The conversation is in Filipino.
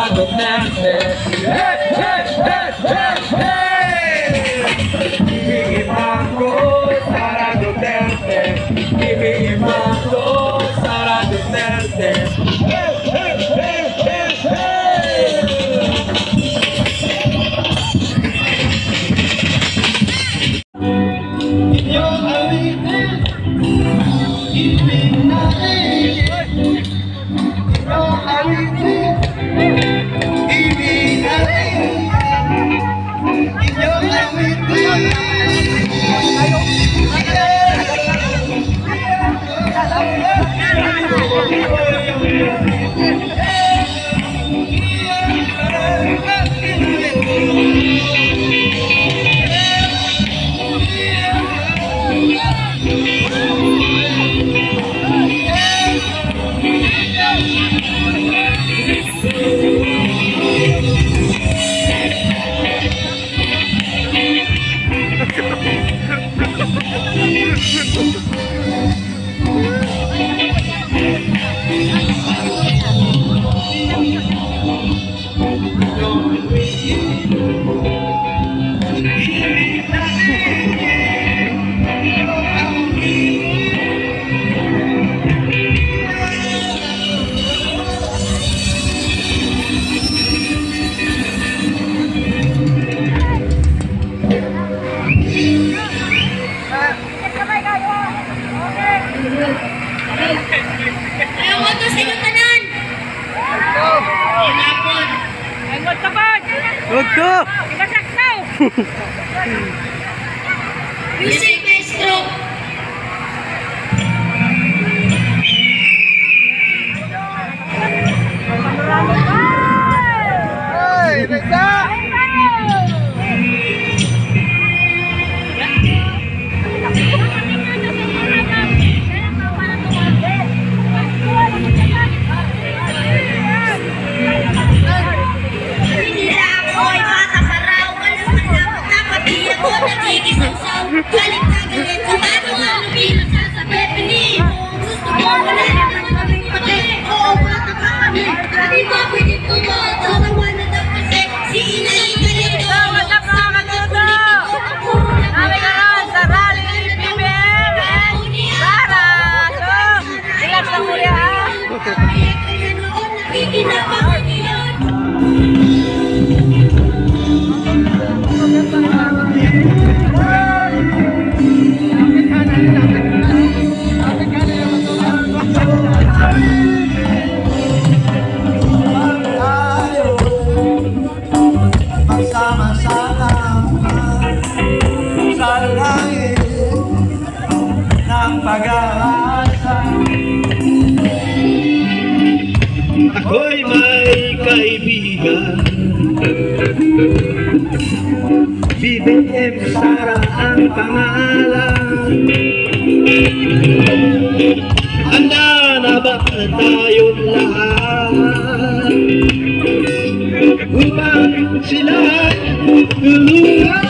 Sara Duterte. Hey, hey, hey, hey, hey! Ibigin ako, Sara Duterte. Ibigin ako, Sara Duterte. Hey, hey, hey, hey, hey! Inyong awitin, ibig natin. Inyong awitin, ibig natin. Inyong awitin. Music maestro. Hey, Reza! Galit na galit kung ano pinagsasabi. Pinihin mo, gusto mo, wala naman kaming pati. Oo, bata pa kami. Hindi ba pwede tumoto? Nawanan na kasi si inay galit ko. What's up mga katuto? Kami karoon sa rally ni BBM and Sara. So, relax lang muli ha. Kaya noon nakikinabangan niyo. Ako'y may kaibigan, BBM Sara ang pangalan. Handa na ba tayong lahat upang sila'y tulungan?